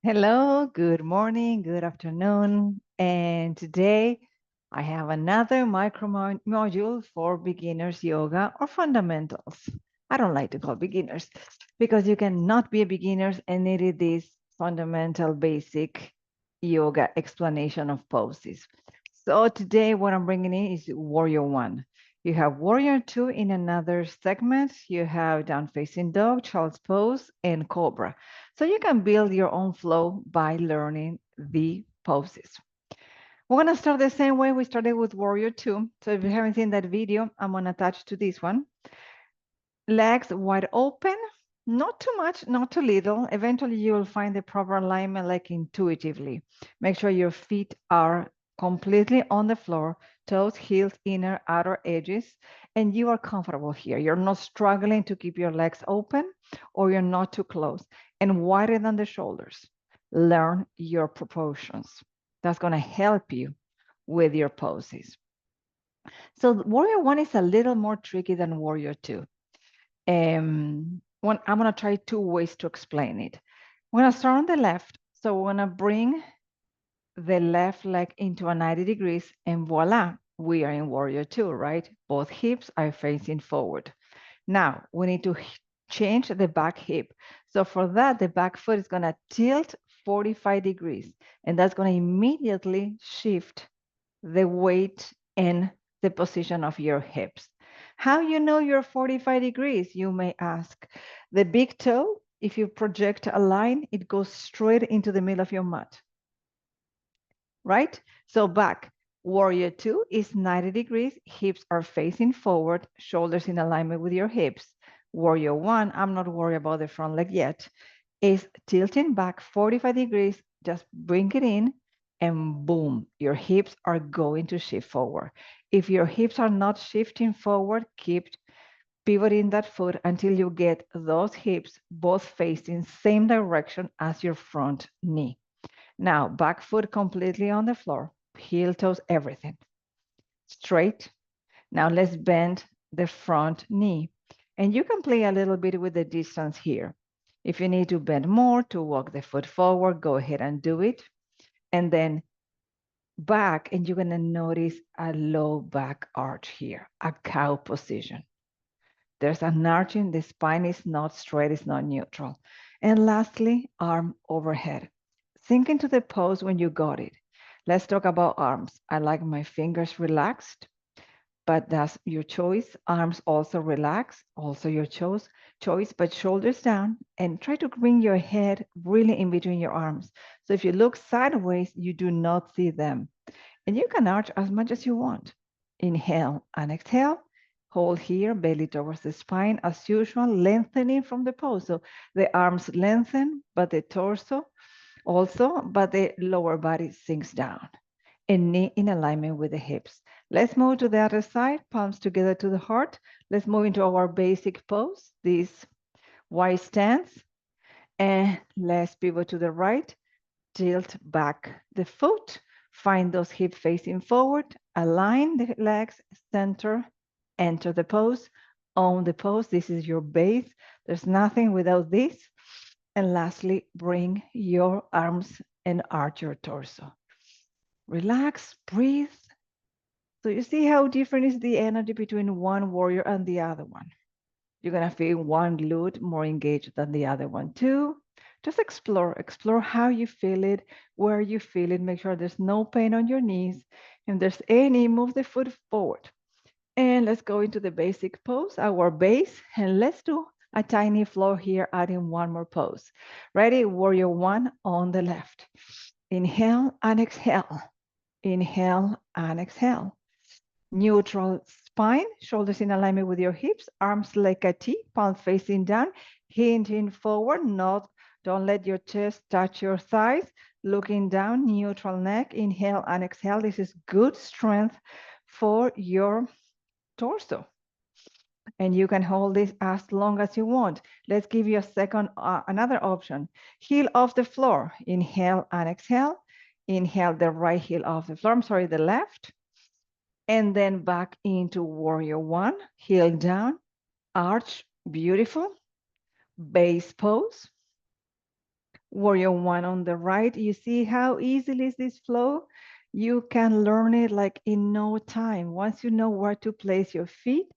Hello, good morning, good afternoon. And today I have another micro module for beginners yoga or fundamentals. I don't like to call beginners because you cannot be a beginner and need this fundamental basic yoga explanation of poses. So today what I'm bringing in is Warrior One. You have Warrior Two in another segment. You have Down Facing Dog, Child's Pose, and Cobra. So you can build your own flow by learning the poses. We're going to start the same way we started with Warrior 2. So if you haven't seen that video, I'm going to attach to this one. Legs wide open, not too much, not too little. Eventually you will find the proper alignment like intuitively. Make sure your feet are completely on the floor, toes, heels, inner, outer edges, and you are comfortable here. You're not struggling to keep your legs open or you're not too close and wider than the shoulders. Learn your proportions. That's going to help you with your poses. So Warrior 1 is a little more tricky than Warrior 2. I'm going to try two ways to explain it. We're going to start on the left. So we're going to bring the left leg into a 90 degrees and voila, we are in Warrior 2, right? Both hips are facing forward. Now we need to change the back hip. So for that, the back foot is going to tilt 45 degrees and that's going to immediately shift the weight and the position of your hips. How you know you're 45 degrees, you may ask. The big toe, if you project a line, it goes straight into the middle of your mat, right? So back, Warrior 2 is 90 degrees, hips are facing forward, shoulders in alignment with your hips. Warrior 1, I'm not worried about the front leg yet, is tilting back 45 degrees, just bring it in, and boom, your hips are going to shift forward. If your hips are not shifting forward, keep pivoting that foot until you get those hips both facing same direction as your front knee. Now, back foot completely on the floor, heel toes, everything. Straight. Now let's bend the front knee. And you can play a little bit with the distance here. If you need to bend more to walk the foot forward, go ahead and do it. And then back, and you're gonna notice a low back arch here, a cow position. There's an arching, the spine is not straight, it's not neutral. And lastly, arm overhead. Sink into the pose when you got it. Let's talk about arms. I like my fingers relaxed, but that's your choice. Arms also relax, also your choice, but shoulders down and try to bring your head really in between your arms. So if you look sideways, you do not see them. And you can arch as much as you want. Inhale and exhale. Hold here, belly towards the spine as usual, lengthening from the pose. So the arms lengthen, but the torso also, but the lower body sinks down and knee in alignment with the hips. Let's move to the other side, palms together to the heart. Let's move into our basic pose, this wide stance. And let's pivot to the right, tilt back the foot, find those hips facing forward, align the legs, center, enter the pose, own the pose. This is your base. There's nothing without this. And lastly, bring your arms and arch your torso. Relax, breathe. So you see how different is the energy between one warrior and the other one. You're gonna feel one glute more engaged than the other one too. Just explore how you feel it, where you feel it. Make sure there's no pain on your knees. If there's any, move the foot forward. And let's go into the basic pose, our base, and let's do a tiny flow here, adding one more pose. Ready? Warrior 1 on the left. Inhale and exhale. Inhale and exhale. Neutral spine, shoulders in alignment with your hips, arms like a T, palms facing down, hinging forward, don't let your chest touch your thighs, looking down, neutral neck, inhale and exhale. This is good strength for your torso. And you can hold this as long as you want. Let's give you a second, another option. Heel off the floor, inhale and exhale. Inhale the right heel off the floor, the left. And then back into Warrior 1, heel down, arch, beautiful, base pose. Warrior one on the right. You see how easily is this flow? You can learn it like in no time. Once you know where to place your feet,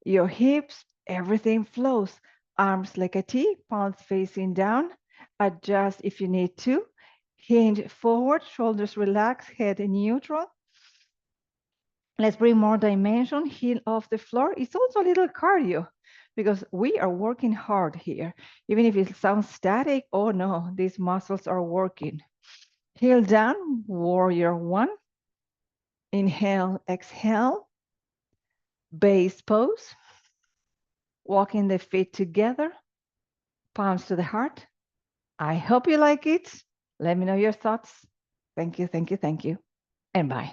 your hips, everything flows. Arms like a T, palms facing down. Adjust if you need to. Hinge forward, shoulders relaxed, head in neutral. Let's bring more dimension, heel off the floor. It's also a little cardio because we are working hard here. Even if it sounds static, oh no, these muscles are working. Heel down, warrior one. Inhale, exhale, base pose. Walking the feet together, palms to the heart. I hope you like it. Let me know your thoughts. Thank you, thank you, thank you, and bye.